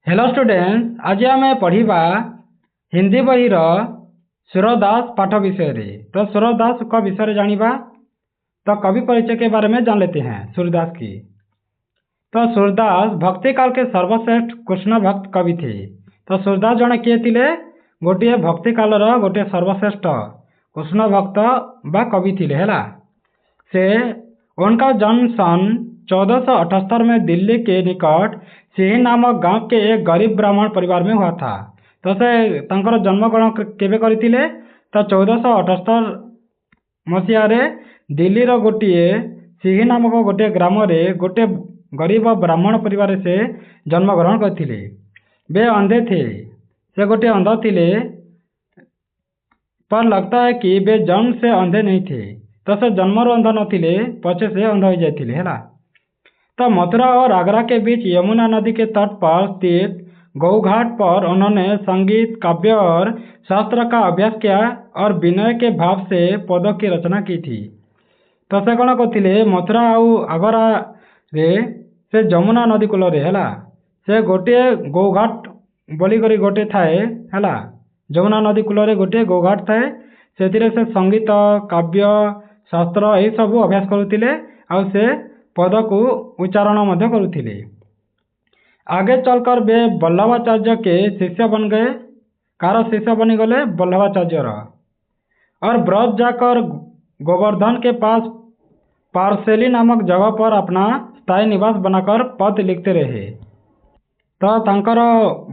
Hello students, आज आम पढ़ा हिंदी बही सूरदास पाठ विषय रे। तो सूरदास का विषय जानिबा। तो कवि परिचय के बारे में जान लेते हैं सूरदास की। तो सूरदास भक्ति काल के सर्वश्रेष्ठ कृष्ण भक्त कवि थे। तो सूरदास जड़े किए थे गोटे भक्ति काल गोटे सर्वश्रेष्ठ कृष्ण भक्त बा कवि थे है। से उनका जन्म सन 1478 में दिल्ली के निकट सिही नामक गांव के एक गरीब ब्राह्मण परिवार में हुआ था। तो से तांकर जन्म ग्रहण केबे करथिले? तो 1478 मसीह दिल्ली रो गोटे सिही नामक गोटे ग्राम रे गोटे गरीब ब्राह्मण परिवार से जन्म ग्रहण करथिले। वे अंधे थे। से गोटे अंध थिले, पर लगता है कि वे जन्म से अंधे नहीं थे। तो से जन्म अंध नथिले, पछे से अंध हो जाते है। तो मथुरा और आगरा के बीच यमुना नदी के तट पर स्थित गौघाट पर उन्होंने संगीत, काव्य और शास्त्र का अभ्यास किया और विनय के भाव से पदों की रचना की थी। तो से कौन करथिले? मथुरा और आगरा रे से यमुना नदी कूल रे है से गोटे गौघाट बोलिक गोटे थाए है। यमुना नदी कूल रे गोटे गौघाट थाए। से संगीत, काव्य, शास्त्र यही सब अभ्यास करुथिले और से पद को उच्चारण मध्य करुथिले। आगे चलकर वे वल्लभाचार्य के शिष्य बन गए। कार शिष्य बनी गले? वल्लभाचार्य। और ब्रज जाकर गोवर्धन के पास पारसेली नामक जगह पर अपना स्थायी निवास बनाकर पद लिखते रहे। तो तांकर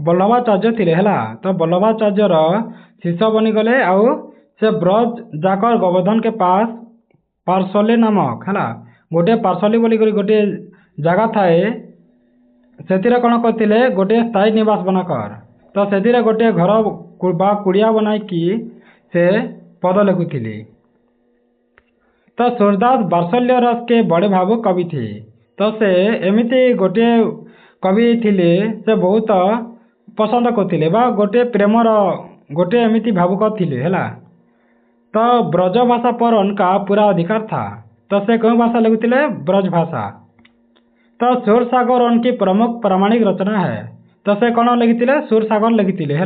वल्लभाचार्य थिले है। तो वल्लभाचार्यर शिष्य बनी गले और से ब्रज जाकर गोवर्धन के पास पारसली नामक है गोटे पारसली बोली गोटे जगह थाए। से कौन करथिले? गोटे स्थायी निवास बनाकर तो से गोटे घर बा कुड़िया बनाई से पद लिखुथिले। तो सूरदास वात्सल्य रस के बड़े भावुक कवि थे। तो से एमिति गोटे कवि थिले से बहुत पसंद करथिले बा गोटे प्रेमर गोटे एमिति भावुक थिले है। तो ब्रज भाषा पर उनका पूरा अधिकार था। तो से कौन भाषा लिखुथिले? ब्रज भाषा। तो सूर सागर उनकी प्रमुख प्रामाणिक रचना है। तो से कौन लिखिथिले? सूर सागर लिखिथिले है।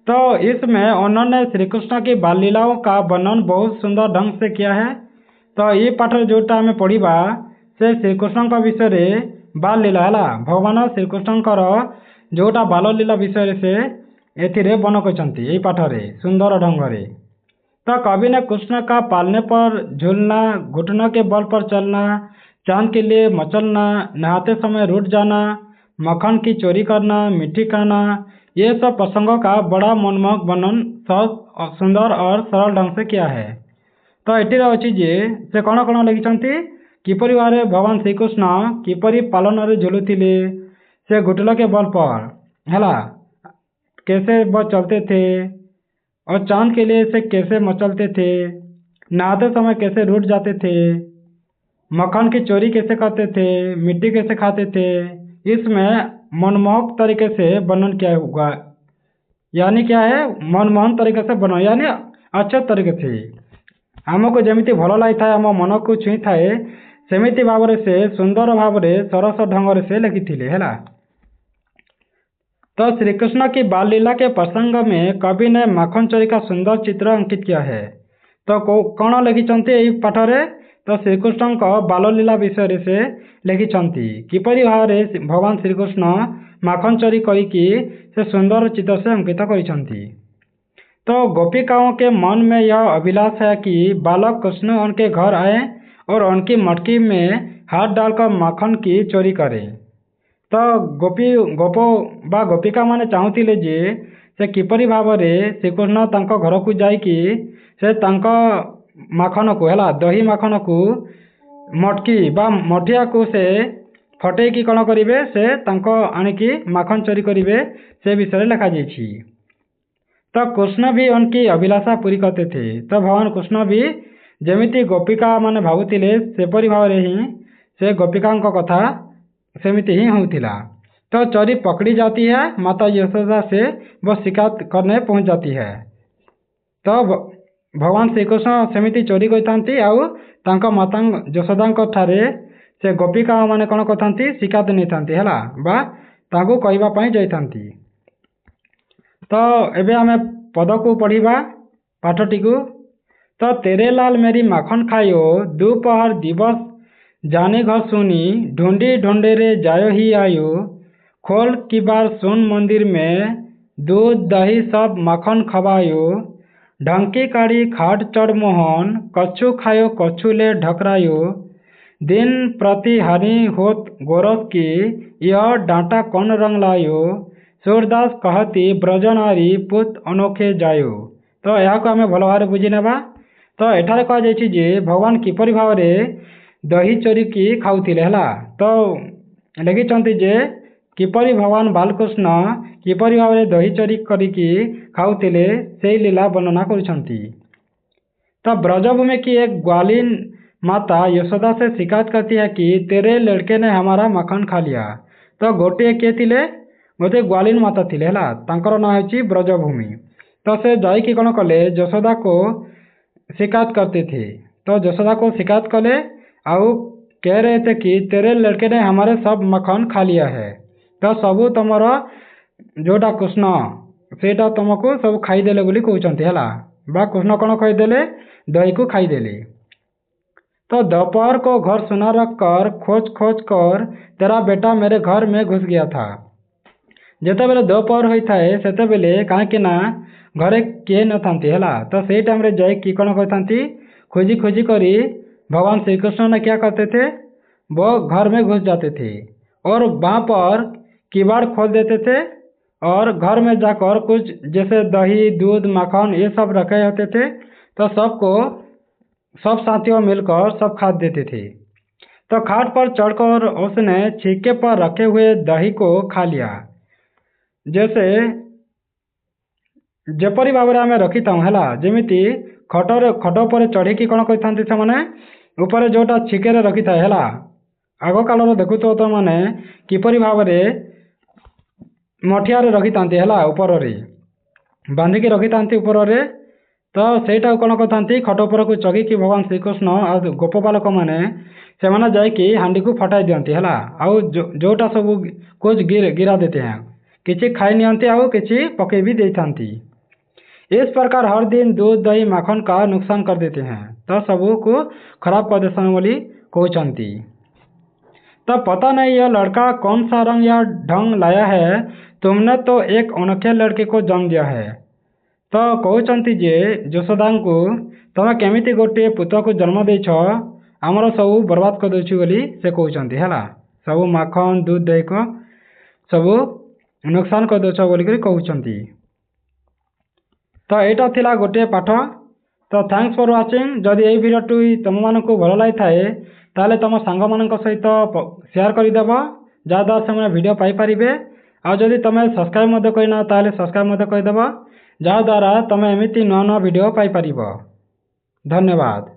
तो इसमें उन्होंने श्री कृष्ण की बाल लीलाओं का वर्णन बहुत सुंदर ढंग से किया है। तो ये पाठ जोटा आम पढ़ा से श्रीकृष्ण का विषय बाल लीला है। भगवान श्रीकृष्ण जोटा बाल लीला विषय से एथिरे बन कहते पाठरे सुंदर ढंग से। तो कवि ने कृष्ण का पालने पर झूलना, घुटनों के बल पर चलना, चांद के लिए मचलना, नहाते समय रूठ जाना, मक्खन की चोरी करना, मिट्टी खाना, ये सब प्रसंगों का बड़ा मनमोहक वर्णन सहज, सुंदर और सरल ढंग से किया है। तो ये अच्छी जे से कौन कौन लिखिं किपरि भावे भगवान श्रीकृष्ण किपरि पालन झुलुथिले से घुटनों के बल पर है, कैसे वह चलते थे और चांद के लिए से कैसे मचलते थे, नहाते समय कैसे रूठ जाते थे, मक्खन की चोरी कैसे करते थे, मिट्टी कैसे खाते थे। इसमें मनमोहक तरीके से वर्णन किया होगा। यानी क्या है? मनमोहन तरीके से वर्णन, यानी अच्छे तरीके से आमको जमीती भल लगी आम मन को छुई थाए सेमिति भाव से सुंदर भाव सरस ढंग से लिखिथिले है। तो श्री कृष्ण की बाल लीला के प्रसंग में कवि ने माखन चोरी का सुंदर चित्र अंकित किया है। तो कौन लिखिं पाठरे? तो श्रीकृष्ण का बाल लीला विषय से लिखिं किपरि भाव भगवान श्रीकृष्ण माखन चोरी करी से सुंदर चित्र से अंकित करिसेंती। तो गोपिकाओं के मन में यह अभिलाष है कि बालक कृष्ण उनके घर आए और उनकी मटकी में हाथ डालकर माखन की चोरी करें। तो गोपो बा गोपिका माने चाहूले जे से किपरि भाव श्रीकृष्ण तांको घर को जाइकी से तांको माखन को है दही माखन को मटकी बा मठिया को से फटे की कौन करेंगे से तांको आनिकी माखन चोरी करेंगे से विषय लिखा जाइए। तो कृष्ण भी उनकी अभिलाषा पूरी करते थे। तो भगवान कृष्ण भी जमीती गोपिका माने भावुतिले सेपरी भाव ही से गोपिका कथा सेमिति ही होतिला। तो चोरी पकड़ी जाती है, माता यशोदा से वो शिकायत करने पहुंच जाती है। तो भगवान श्रीकृष्ण सेमिति चोरी करथांती आउ तांको माता यशोदा ठारे से गोपिका माने कौन करथांती शिकायत नहीं थांती है बा ତାଙ୍କୁ କହିବା ପାଇଁ ଯାଇଥାନ୍ତି। ତ ଏବେ ଆମେ ପଦକୁ ପଢ଼ିବା ପାଠଟିକୁ। तो तेरे लाल मेरी माखन खायो, दोपहर दिवस जाने घर सुनी, ढूंढी ढूंढे रे जायो ही आयो, खोल की बार सुन मंदिर में, दूध दही सब माखन खवायो, ढंकी काढ़ी खाट चढ़ मोहन, कछु खायो कछु ले ढकरायो, दिन प्रति हानि होत गोरस की, यह डांटा कौन रंग लायो, सूरदास कहती ब्रजनारी पुत अनोखे जायो। तो यह को आम भल भाव बुझी नेबा। तो एठारे कहुଯାଇଛି जे भगवान किपरि भाव दही चोरिकी खाऊथिले हैला। तो लिखिछन्ति जे किपरि भगवान बालकृष्ण किपरि भाव दही चोरी करिकी खाऊथिले से लीला वर्णना करुछन्ति। तो ब्रजभूमि की एक ग्वालिन माता यशोदा से शिकायत करती है कि तेरे लड़के ने हमारा मक्खन खा लिया। तो गोटे किए थिले, गोटे ग्वालिन माता थिले हैला, तांकर नाम होछि ब्रजभूमि। तो से जाइकी कौन कले यशोदा को शिकायत करते थे। तो यशोदा को शिकायत कले आउ कह रहे थे कि तेरे लड़के ने हमारे सब मक्खन खा लिया है। तो सबू तुमर जोटा कृष्ण सेटा तुमको सब खाईदेले बोली कहते है। बा कृष्ण कौन खाईदेले दही को खाईदेले। तो दोपहर को घर सुना रख कर खोज खोज कर तेरा बेटा मेरे घर में घुस गया था। जिते बेले दोपहर होता है सेते बेले कहीं घरे किए न था तो सही टाइम रे जाइए कौन करती खोजी खोजी करी भगवान श्री कृष्ण ने क्या करते थे, वो घर में घुस जाते थे और वहाँ पर किवाड़ खोल देते थे और घर में जाकर कुछ जैसे दही दूध मक्खन ये सब रखे होते थे तो सबको सब साथियों मिलकर सब खा देते थे। तो खाट पर चढ़कर उसने छीके पर रखे हुए दही को खा लिया। जैसे जेपरी भाव में रखी था है जमीती खट पर चढ़ी कौन करते से ऊपर जोटा छिके रखी था है। आग काल देखु तो मैंने किपरि भाव मठिया रखी था है ऊपर बांधिकी रखी था ऊपर। तो सहीटा कौन करते खट उपर को चढ़ी भगवान श्रीकृष्ण और गोप बालक मैंने से जाकि हांडी को फटाई दिखती है आउ जोटा सब कुछ गिरा देते हैं, किसी खाई नियंती आउ किसी पकई भी देता। इस प्रकार हर दिन दूध दही माखन का नुकसान कर देते हैं। तो सबू को खराब कर देते बोली कहते। तो पता नहीं यह लड़का कौन सा रंग या ढंग लाया है, तुमने तो एक अनोखे लड़के को जन्म दिया है। तो कहते जे यशोदा को तुम केमिति गोटे पुत्र को जन्म देछ आमर सब बर्बाद कर देछु बोली से कहते है। सब माखन दूध दही को सब नुकसान कर देछ बोलिक कहते। तो यहाँ थिला गोटे पाठ। तो थैंक्स फॉर वाचिंग। जदि यही भिडियोटी तुम मानक भल लगी थाए ताले तुम सांग मान सहित शेयर करदेव जहाँद्वारा से भिडियो पाइपर। आदि तुम सब्सक्राइब करना ताले सब्सक्राइब करदेव जहाँद्वारा तुम एमती नुआ नुआ भिडियो पाइपर। धन्यवाद।